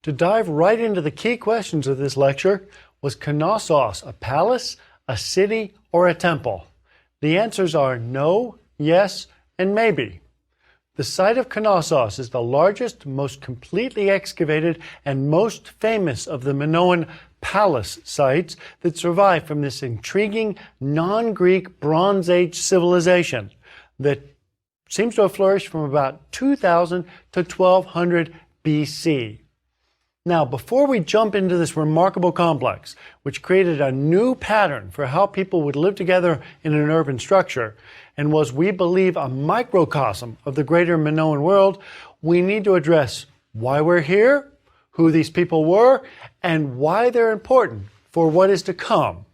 To dive right into the key questions of this lecture, was Knossos a palace, a city, or a temple? The answers are no, yes, and maybe. The site of Knossos is the largest, most completely excavated, and most famous of the Minoan palace sites that survive from this intriguing non-Greek Bronze Age civilization that seems to have flourished from about 2000 to 1200 BC. Now, before we jump into this remarkable complex, which created a new pattern for how people would live together in an urban structure, and was, we believe, a microcosm of the greater Minoan world, we need to address why we're here, who these people were, and why they're important for what is to come.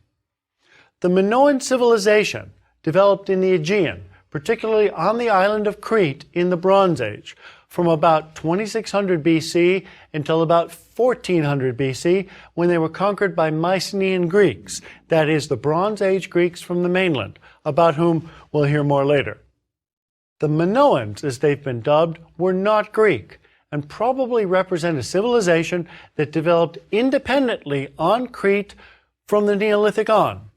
The Minoan civilization developed in the Aegean, particularly on the island of Crete in the Bronze Age, from about 2600 BC until about 1400 BC, when they were conquered by Mycenaean Greeks, that is, the Bronze Age Greeks from the mainland, about whom we'll hear more later. The Minoans, as they've been dubbed, were not Greek, and probably represent a civilization that developed independently on Crete from the Neolithic on.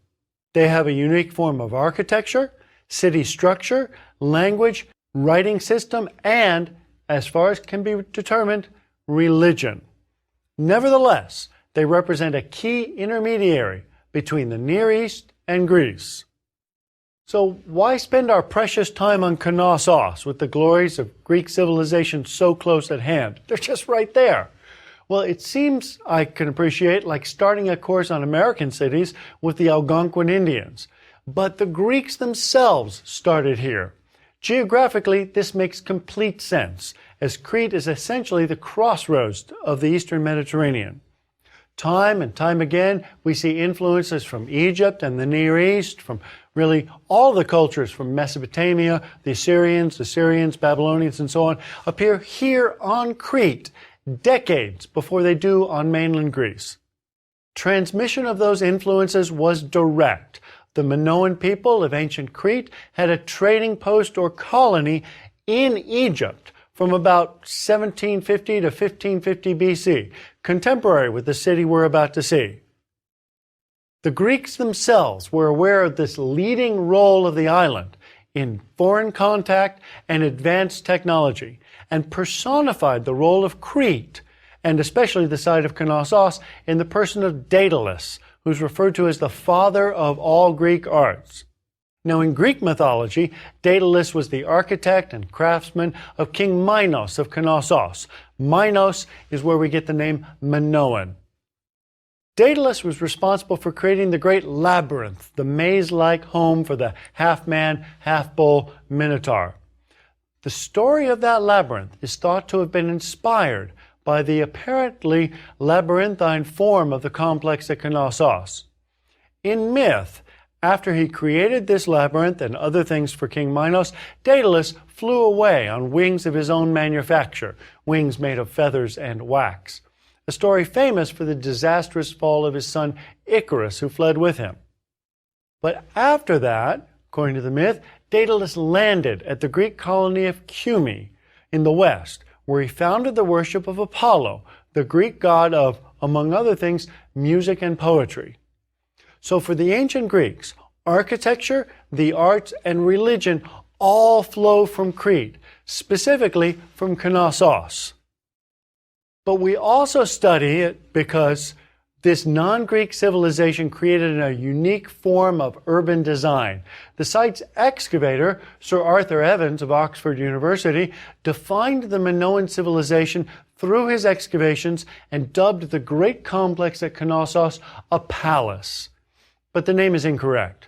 They have a unique form of architecture, city structure, language, writing system, and, as far as can be determined, religion. Nevertheless, they represent a key intermediary between the Near East and Greece. So why spend our precious time on Knossos with the glories of Greek civilization so close at hand? They're just right there. Well, it seems, I can appreciate, like starting a course on American cities with the Algonquin Indians. But the Greeks themselves started here. Geographically, this makes complete sense, as Crete is essentially the crossroads of the Eastern Mediterranean. Time and time again, we see influences from Egypt and the Near East, from really all the cultures from Mesopotamia, the Assyrians, Babylonians, and so on, appear here on Crete, decades before they do on mainland Greece. Transmission of those influences was direct. The Minoan people of ancient Crete had a trading post or colony in Egypt from about 1750 to 1550 BC, contemporary with the city we're about to see. The Greeks themselves were aware of this leading role of the island in foreign contact and advanced technology, and personified the role of Crete, and especially the site of Knossos, in the person of Daedalus, who's referred to as the father of all Greek arts. Now, in Greek mythology, Daedalus was the architect and craftsman of King Minos of Knossos. Minos is where we get the name Minoan. Daedalus was responsible for creating the great labyrinth, the maze-like home for the half-man, half-bull Minotaur. The story of that labyrinth is thought to have been inspired by the apparently labyrinthine form of the complex at Knossos. In myth, after he created this labyrinth and other things for King Minos, Daedalus flew away on wings of his own manufacture, wings made of feathers and wax. A story famous for the disastrous fall of his son Icarus, who fled with him. But after that, according to the myth, Daedalus landed at the Greek colony of Cumae in the west, where he founded the worship of Apollo, the Greek god of, among other things, music and poetry. So for the ancient Greeks, architecture, the arts, and religion all flow from Crete, specifically from Knossos. But we also study it because this non-Greek civilization created a unique form of urban design. The site's excavator, Sir Arthur Evans of Oxford University, defined the Minoan civilization through his excavations and dubbed the great complex at Knossos a palace. But the name is incorrect.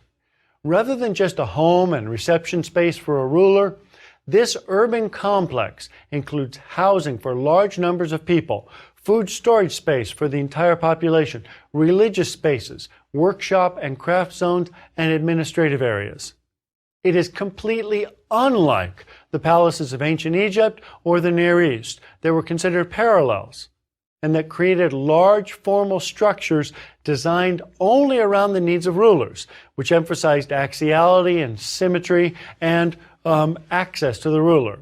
Rather than just a home and reception space for a ruler, this urban complex includes housing for large numbers of people, food storage space for the entire population, religious spaces, workshop and craft zones, and administrative areas. It is completely unlike the palaces of ancient Egypt or the Near East that were considered parallels, and that created large formal structures designed only around the needs of rulers, which emphasized axiality and symmetry and access to the ruler.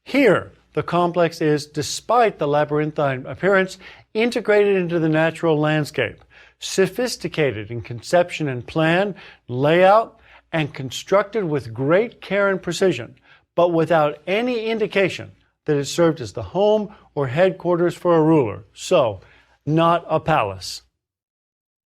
Here, the complex is, despite the labyrinthine appearance, integrated into the natural landscape, sophisticated in conception and plan, layout, and constructed with great care and precision, but without any indication that it served as the home or headquarters for a ruler. So, not a palace.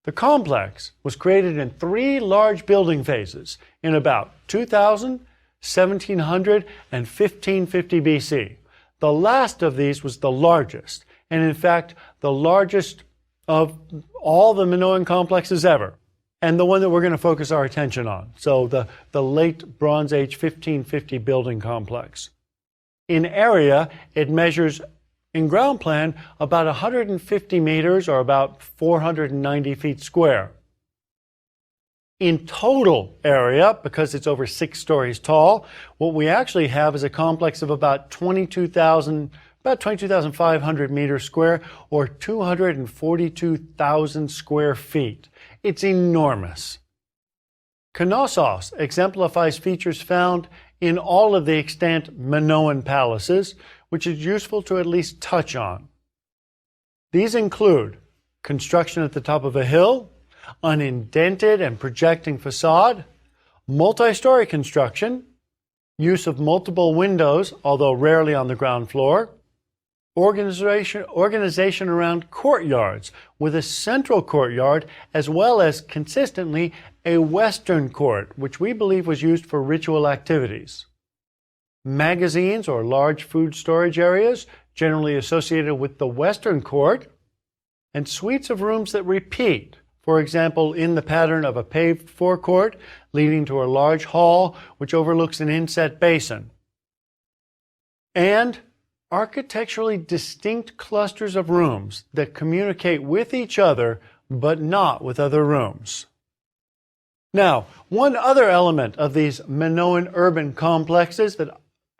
The complex was created in 3 large building phases in about 2000, 1700, and 1550 BC. The last of these was the largest, and in fact, the largest of all the Minoan complexes ever, and the one that we're going to focus our attention on. So the late Bronze Age 1550 building complex. In area, it measures, in ground plan, about 150 meters or about 490 feet square. In total area, because it's over 6 stories tall, what we actually have is a complex of about 22,500 meters square or 242,000 square feet. It's enormous. Knossos exemplifies features found in all of the extant Minoan palaces, which is useful to at least touch on. These include construction at the top of a hill, an indented and projecting facade, multi-story construction, use of multiple windows, although rarely on the ground floor, organization around courtyards, with a central courtyard as well as consistently a western court, which we believe was used for ritual activities. Magazines or large food storage areas, generally associated with the western court, and suites of rooms that repeat, for example, in the pattern of a paved forecourt leading to a large hall which overlooks an inset basin. And architecturally distinct clusters of rooms that communicate with each other but not with other rooms. Now, one other element of these Minoan urban complexes that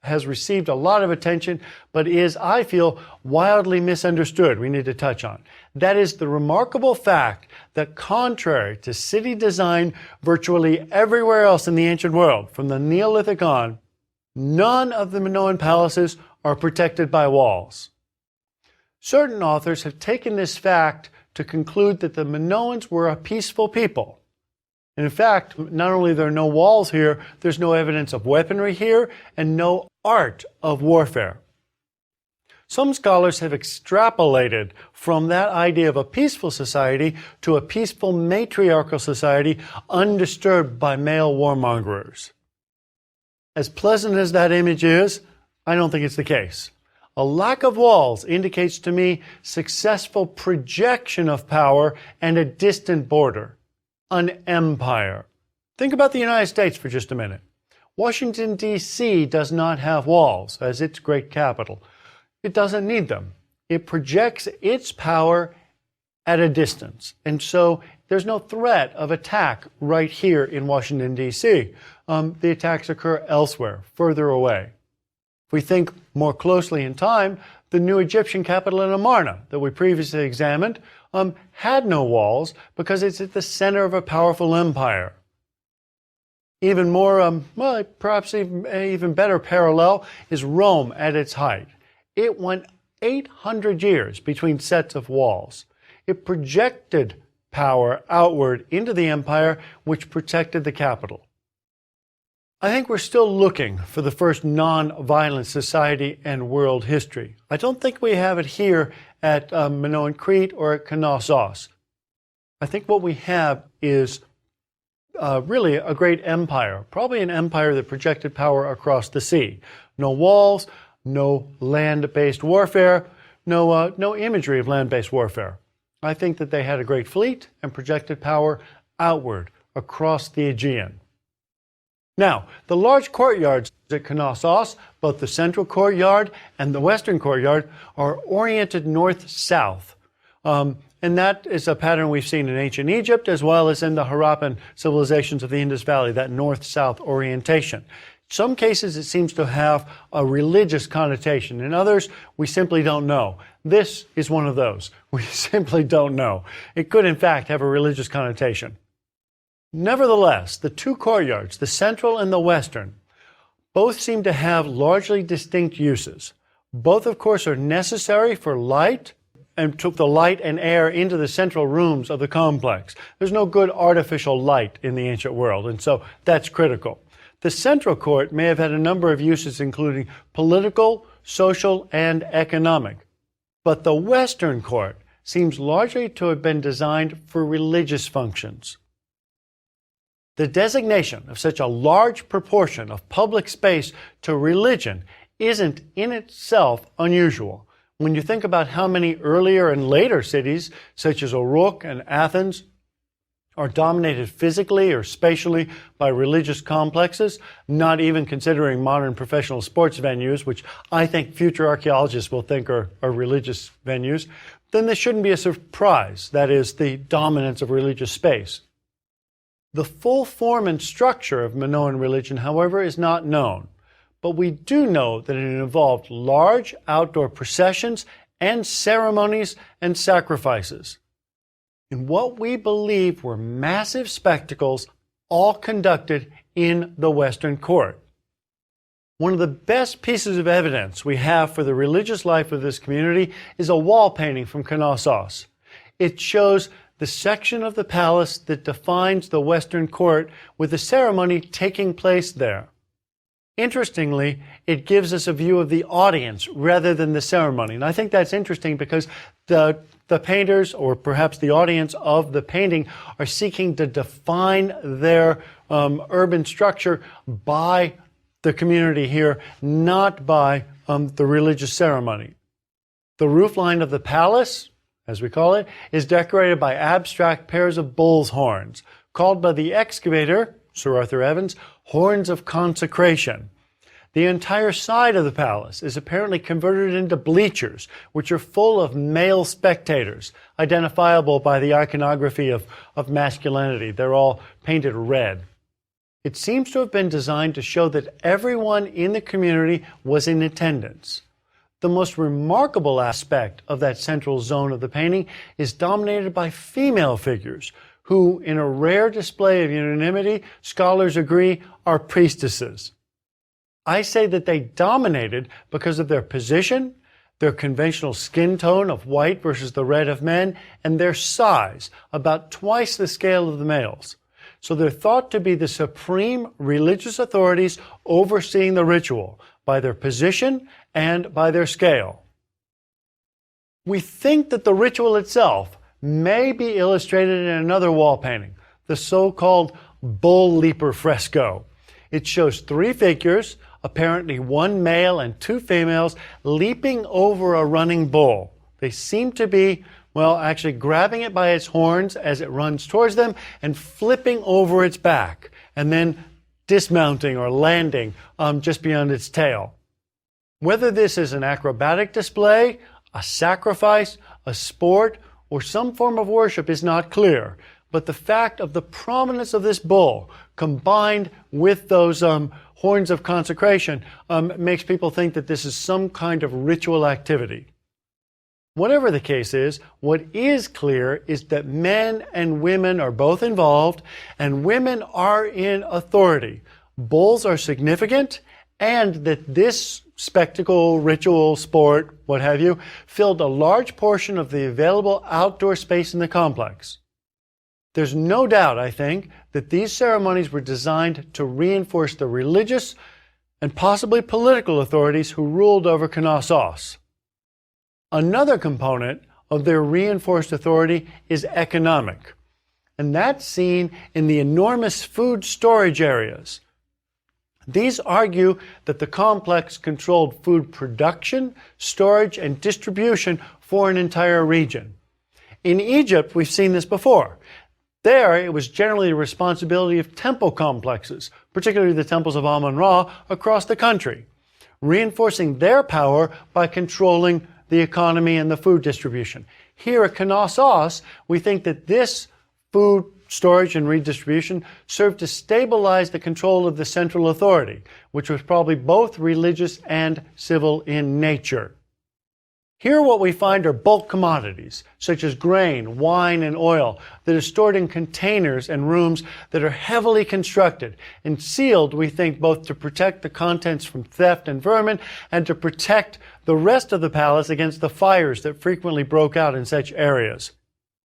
has received a lot of attention but is, I feel, wildly misunderstood we need to touch on. That is the remarkable fact that contrary to city design virtually everywhere else in the ancient world, from the Neolithic on, none of the Minoan palaces are protected by walls. Certain authors have taken this fact to conclude that the Minoans were a peaceful people. And in fact, not only are there no walls here, there's no evidence of weaponry here and no art of warfare. Some scholars have extrapolated from that idea of a peaceful society to a peaceful matriarchal society undisturbed by male warmongers. As pleasant as that image is, I don't think it's the case. A lack of walls indicates to me successful projection of power and a distant border, an empire. Think about the United States for just a minute. Washington, D.C. does not have walls as its great capital. It doesn't need them. It projects its power at a distance. And so there's no threat of attack right here in Washington, D.C. The attacks occur elsewhere, further away. If we think more closely in time, the new Egyptian capital in Amarna that we previously examined had no walls because it's at the center of a powerful empire. Even more, perhaps even better parallel is Rome at its height. It went 800 years between sets of walls. It projected power outward into the empire, which protected the capital. I think we're still looking for the first non-violent society in world history. I don't think we have it here at Minoan Crete or at Knossos. I think what we have is really a great empire, probably an empire that projected power across the sea. No walls, no land-based warfare, no imagery of land-based warfare. I think that they had a great fleet and projected power outward across the Aegean. Now, the large courtyards at Knossos, both the central courtyard and the western courtyard, are oriented north-south. And that is a pattern we've seen in ancient Egypt as well as in the Harappan civilizations of the Indus Valley, that north-south orientation. In some cases, it seems to have a religious connotation. In others, we simply don't know. This is one of those. We simply don't know. It could, in fact, have a religious connotation. Nevertheless, the two courtyards, the central and the western, both seem to have largely distinct uses. Both, of course, are necessary for light and took the light and air into the central rooms of the complex. There's no good artificial light in the ancient world, and so that's critical. The central court may have had a number of uses, including political, social, and economic. But the Western court seems largely to have been designed for religious functions. The designation of such a large proportion of public space to religion isn't in itself unusual. When you think about how many earlier and later cities, such as Uruk and Athens, are dominated physically or spatially by religious complexes, not even considering modern professional sports venues, which I think future archaeologists will think are religious venues, then this shouldn't be a surprise. That is, the dominance of religious space. The full form and structure of Minoan religion, however, is not known. But we do know that it involved large outdoor processions and ceremonies and sacrifices in what we believe were massive spectacles, all conducted in the Western court. One of the best pieces of evidence we have for the religious life of this community is a wall painting from Knossos. It shows the section of the palace that defines the Western court with the ceremony taking place there. Interestingly, it gives us a view of the audience rather than the ceremony. And I think that's interesting because the painters, or perhaps the audience of the painting, are seeking to define their urban structure by the community here, not by the religious ceremony. The roofline of the palace, as we call it, is decorated by abstract pairs of bull's horns, called by the excavator, Sir Arthur Evans, horns of consecration. The entire side of the palace is apparently converted into bleachers, which are full of male spectators, identifiable by the iconography of masculinity. They're all painted red. It seems to have been designed to show that everyone in the community was in attendance. The most remarkable aspect of that central zone of the painting is dominated by female figures, who, in a rare display of unanimity, scholars agree are priestesses. I say that they dominated because of their position, their conventional skin tone of white versus the red of men, and their size, about twice the scale of the males. So they're thought to be the supreme religious authorities overseeing the ritual by their position and by their scale. We think that the ritual itself may be illustrated in another wall painting, the so-called bull leaper fresco. It shows three figures, apparently one male and two females, leaping over a running bull. They seem to be, well, actually grabbing it by its horns as it runs towards them and flipping over its back, and then dismounting or landing just beyond its tail. Whether this is an acrobatic display, a sacrifice, a sport, or some form of worship is not clear, but the fact of the prominence of this bull combined with those horns of consecration makes people think that this is some kind of ritual activity. Whatever the case is, what is clear is that men and women are both involved, and women are in authority. Bulls are significant, and that this spectacle, ritual, sport, what have you, filled a large portion of the available outdoor space in the complex. There's no doubt, I think, that these ceremonies were designed to reinforce the religious and possibly political authorities who ruled over Knossos. Another component of their reinforced authority is economic, and that's seen in the enormous food storage areas. These argue that the complex controlled food production, storage, and distribution for an entire region. In Egypt, we've seen this before. There, it was generally the responsibility of temple complexes, particularly the temples of Amun-Ra, across the country, reinforcing their power by controlling the economy and the food distribution. Here at Knossos, we think that this food storage and redistribution served to stabilize the control of the central authority, which was probably both religious and civil in nature. Here what we find are bulk commodities, such as grain, wine, and oil, that are stored in containers and rooms that are heavily constructed and sealed, we think, both to protect the contents from theft and vermin and to protect the rest of the palace against the fires that frequently broke out in such areas.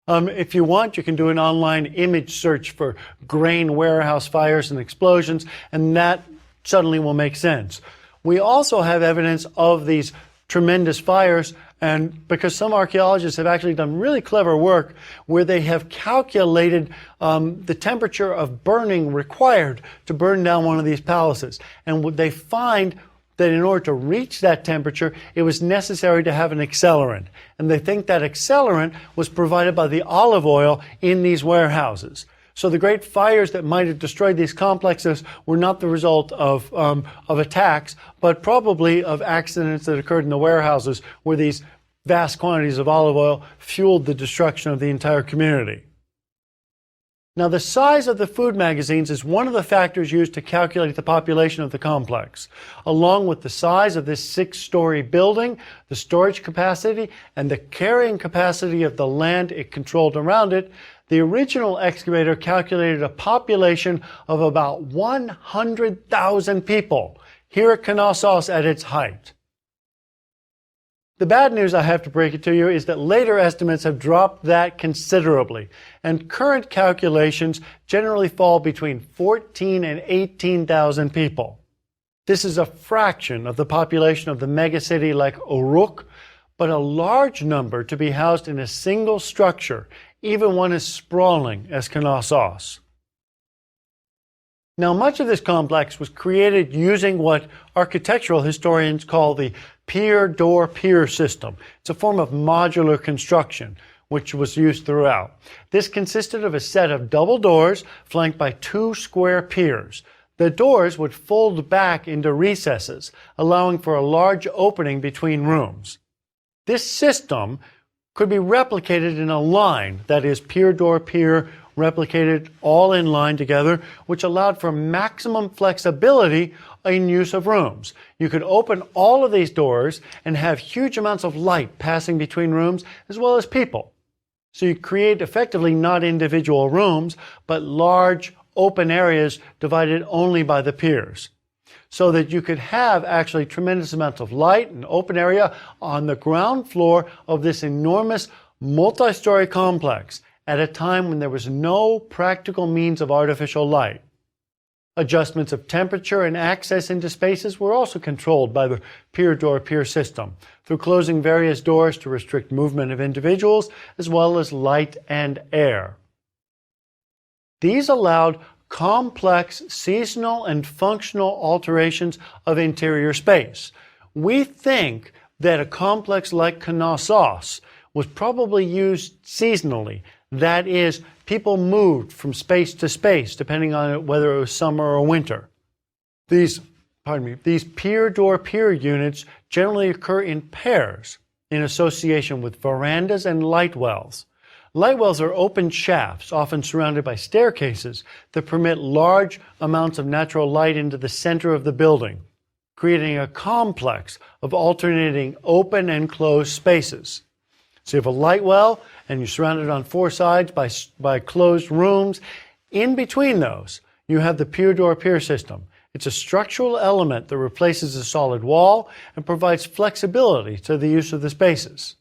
If you want, you can do an online image search for grain warehouse fires and explosions, and that suddenly will make sense. We also have evidence of these tremendous fires, and because some archaeologists have actually done really clever work where they have calculated the temperature of burning required to burn down one of these palaces. And they find that in order to reach that temperature, it was necessary to have an accelerant. And they think that accelerant was provided by the olive oil in these warehouses. So the great fires that might have destroyed these complexes were not the result of attacks, but probably of accidents that occurred in the warehouses where these vast quantities of olive oil fueled the destruction of the entire community. Now, the size of the food magazines is one of the factors used to calculate the population of the complex, along with the size of this 6-story building, the storage capacity, and the carrying capacity of the land it controlled around it. The original excavator calculated a population of about 100,000 people here at Knossos at its height. The bad news, I have to break it to you, is that later estimates have dropped that considerably, and current calculations generally fall between 14 and 18,000 people. This is a fraction of the population of the megacity like Uruk, but a large number to be housed in a single structure, even one as sprawling as Knossos. Now, much of this complex was created using what architectural historians call the pier-door-pier system. It's a form of modular construction, which was used throughout. This consisted of a set of double doors flanked by 2 square piers. The doors would fold back into recesses, allowing for a large opening between rooms. This system could be replicated in a line, that is, pier-door-pier, replicated all in line together, which allowed for maximum flexibility in use of rooms. You could open all of these doors and have huge amounts of light passing between rooms as well as people. So you create effectively not individual rooms, but large open areas divided only by the piers, so that you could have actually tremendous amounts of light and open area on the ground floor of this enormous multi-story complex at a time when there was no practical means of artificial light. Adjustments of temperature and access into spaces were also controlled by the pier-door-pier system through closing various doors to restrict movement of individuals as well as light and air. These allowed complex seasonal and functional alterations of interior space. We think that a complex like Knossos was probably used seasonally. That is, people moved from space to space, depending on whether it was summer or winter. These pier-door-pier units generally occur in pairs in association with verandas and light wells. Light wells are open shafts, often surrounded by staircases, that permit large amounts of natural light into the center of the building, creating a complex of alternating open and closed spaces. So you have a light well, and you're surrounded on 4 sides by closed rooms. In between those, you have the pier-door-pier system. It's a structural element that replaces a solid wall and provides flexibility to the use of the spaces.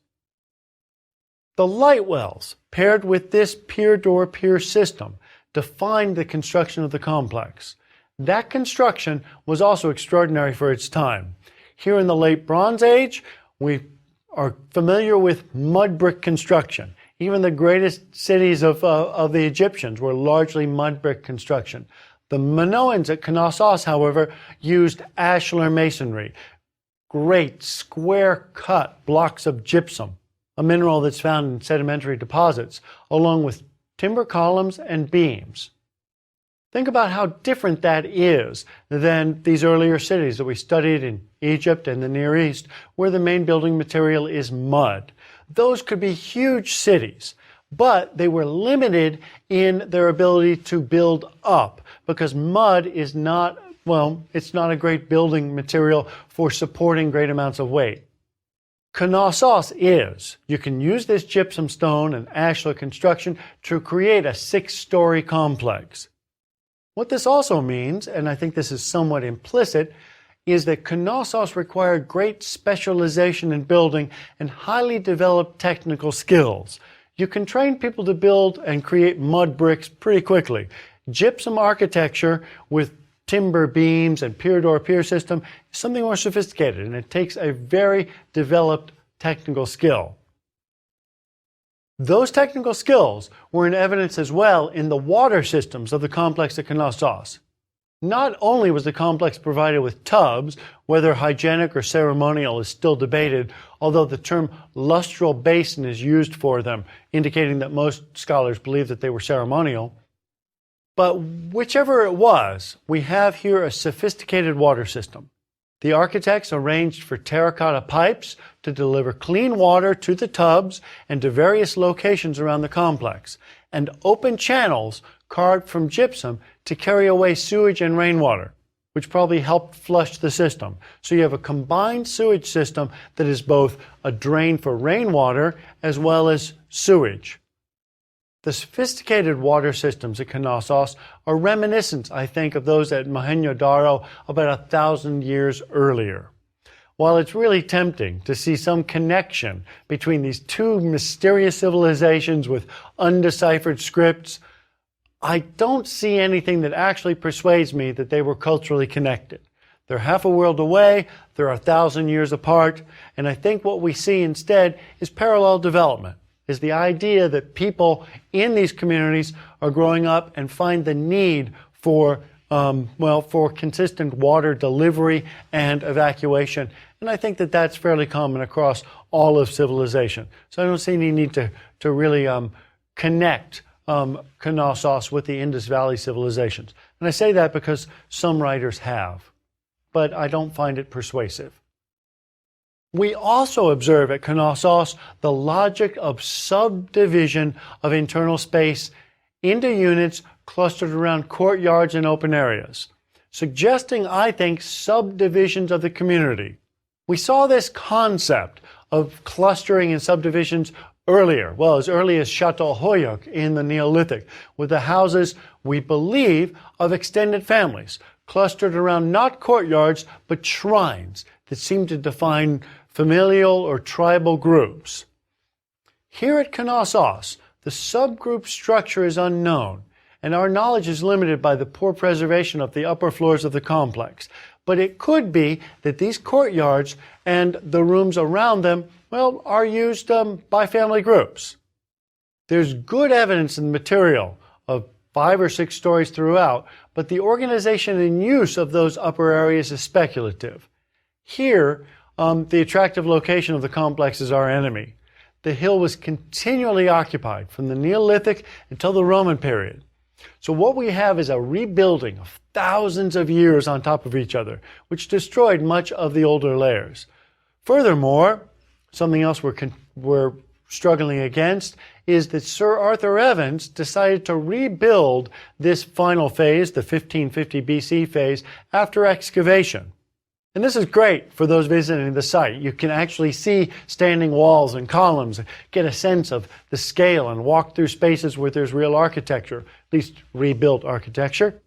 The light wells, paired with this pier-door-pier system, defined the construction of the complex. That construction was also extraordinary for its time. Here in the late Bronze Age, we are familiar with mud brick construction. Even the greatest cities of the Egyptians were largely mud brick construction. The Minoans at Knossos, however, used ashlar masonry, great square-cut blocks of gypsum, a mineral that's found in sedimentary deposits, along with timber columns and beams. Think about how different that is than these earlier cities that we studied in Egypt and the Near East, where the main building material is mud. Those could be huge cities, but they were limited in their ability to build up because mud is not, it's not a great building material for supporting great amounts of weight. Knossos is. You can use this gypsum stone and ashlar construction to create a 6-story complex. What this also means, and I think this is somewhat implicit, is that Knossos required great specialization in building and highly developed technical skills. You can train people to build and create mud bricks pretty quickly. Gypsum architecture with timber beams and pier-door-pier system is something more sophisticated, and it takes a very developed technical skill. Those technical skills were in evidence as well in the water systems of the complex at Knossos. Not only was the complex provided with tubs, whether hygienic or ceremonial is still debated, although the term lustral basin is used for them, indicating that most scholars believe that they were ceremonial. But whichever it was, we have here a sophisticated water system. The architects arranged for terracotta pipes to deliver clean water to the tubs and to various locations around the complex, and open channels carved from gypsum to carry away sewage and rainwater, which probably helped flush the system. So you have a combined sewage system that is both a drain for rainwater as well as sewage. The sophisticated water systems at Knossos are reminiscent, I think, of those at Mohenjo-Daro about 1,000 years earlier. While it's really tempting to see some connection between these two mysterious civilizations with undeciphered scripts, I don't see anything that actually persuades me that they were culturally connected. They're half a world away, they're 1,000 years apart, and I think what we see instead is parallel development. Is the idea that people in these communities are growing up and find the need for consistent water delivery and evacuation. And I think that that's fairly common across all of civilization. So I don't see any need to really connect Knossos with the Indus Valley civilizations. And I say that because some writers have, but I don't find it persuasive. We also observe at Knossos the logic of subdivision of internal space into units clustered around courtyards and open areas, suggesting, I think, subdivisions of the community. We saw this concept of clustering and subdivisions earlier, as early as Çatalhöyük in the Neolithic, with the houses, we believe, of extended families, clustered around not courtyards, but shrines that seem to define familial or tribal groups. Here at Knossos, the subgroup structure is unknown, and our knowledge is limited by the poor preservation of the upper floors of the complex. But it could be that these courtyards and the rooms around them, are used by family groups. There's good evidence in the material of 5 or 6 stories throughout, but the organization and use of those upper areas is speculative. Here, the attractive location of the complex is our enemy. The hill was continually occupied from the Neolithic until the Roman period. So what we have is a rebuilding of thousands of years on top of each other, which destroyed much of the older layers. Furthermore, something else we're struggling against is that Sir Arthur Evans decided to rebuild this final phase, the 1550 BC phase, after excavation. And this is great for those visiting the site. You can actually see standing walls and columns, get a sense of the scale, and walk through spaces where there's real architecture, at least rebuilt architecture.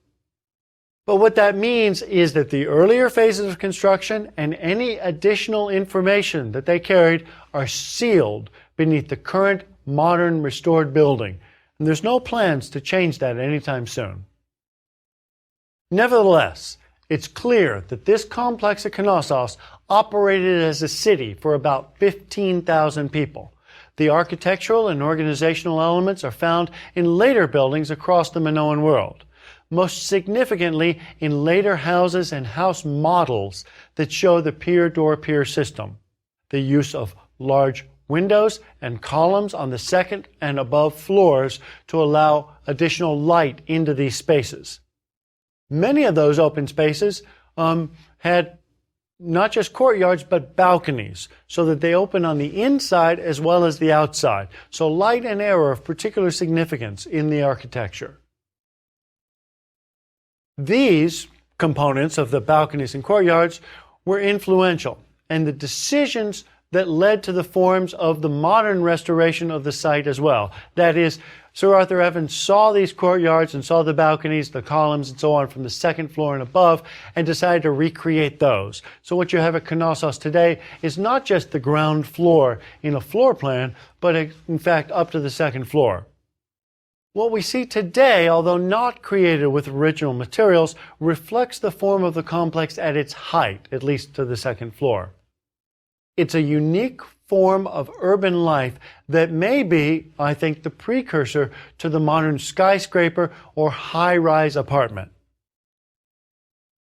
But what that means is that the earlier phases of construction and any additional information that they carried are sealed beneath the current modern restored building. And there's no plans to change that anytime soon. Nevertheless, it's clear that this complex at Knossos operated as a city for about 15,000 people. The architectural and organizational elements are found in later buildings across the Minoan world, most significantly in later houses and house models that show the pier-door-pier system, the use of large windows and columns on the second and above floors to allow additional light into these spaces. Many of those open spaces had not just courtyards, but balconies, so that they open on the inside as well as the outside. So light and air are of particular significance in the architecture. These components of the balconies and courtyards were influential, and the decisions that led to the forms of the modern restoration of the site as well. That is, Sir Arthur Evans saw these courtyards and saw the balconies, the columns, and so on from the second floor and above, and decided to recreate those. So what you have at Knossos today is not just the ground floor in a floor plan, but in fact up to the second floor. What we see today, although not created with original materials, reflects the form of the complex at its height, at least to the second floor. It's a unique form of urban life that may be, I think, the precursor to the modern skyscraper or high-rise apartment.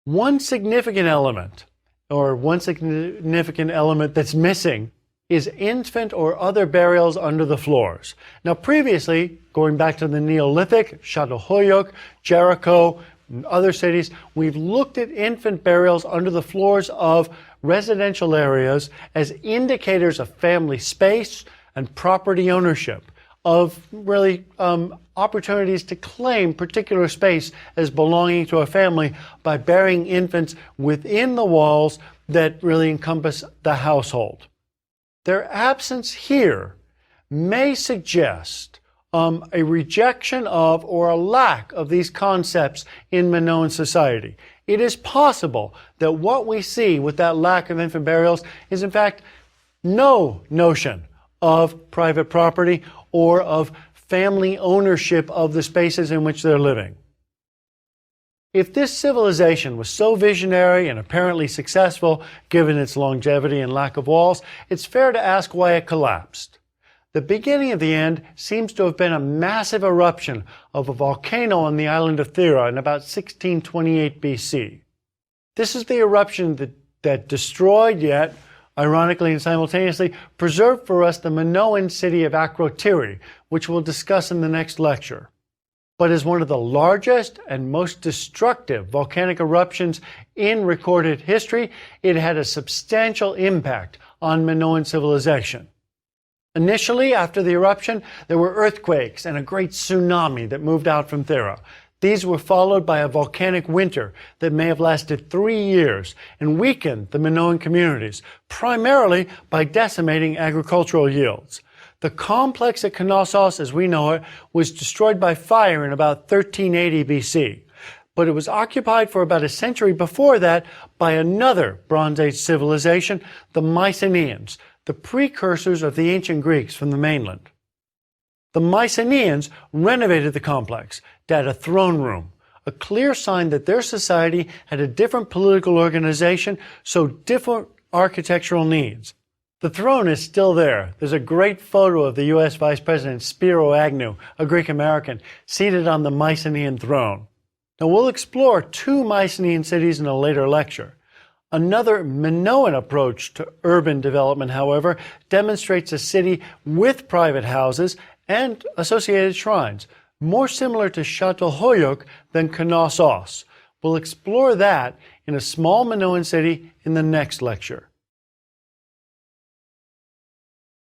One significant element that's missing is infant or other burials under the floors. Now previously, going back to the Neolithic, Çatalhöyük, Jericho, and other cities, we've looked at infant burials under the floors of residential areas as indicators of family space and property ownership, of really opportunities to claim particular space as belonging to a family by burying infants within the walls that really encompass the household. Their absence here may suggest a rejection of or a lack of these concepts in Minoan society. It is possible that what we see with that lack of infant burials is in fact no notion of private property or of family ownership of the spaces in which they're living. If this civilization was so visionary and apparently successful, given its longevity and lack of walls, it's fair to ask why it collapsed. The beginning of the end seems to have been a massive eruption of a volcano on the island of Thera in about 1628 BC. This is the eruption that destroyed yet, ironically and simultaneously, preserved for us the Minoan city of Akrotiri, which we'll discuss in the next lecture. But as one of the largest and most destructive volcanic eruptions in recorded history, it had a substantial impact on Minoan civilization. Initially, after the eruption, there were earthquakes and a great tsunami that moved out from Thera. These were followed by a volcanic winter that may have lasted 3 years and weakened the Minoan communities, primarily by decimating agricultural yields. The complex at Knossos, as we know it, was destroyed by fire in about 1380 BC. But it was occupied for about a century before that by another Bronze Age civilization, the Mycenaeans, the precursors of the ancient Greeks from the mainland. The Mycenaeans renovated the complex to add a throne room, a clear sign that their society had a different political organization, so different architectural needs. The throne is still there. There's a great photo of the U.S. Vice President Spiro Agnew, a Greek American, seated on the Mycenaean throne. Now we'll explore 2 Mycenaean cities in a later lecture. Another Minoan approach to urban development, however, demonstrates a city with private houses and associated shrines, more similar to Çatalhöyük than Knossos. We'll explore that in a small Minoan city in the next lecture.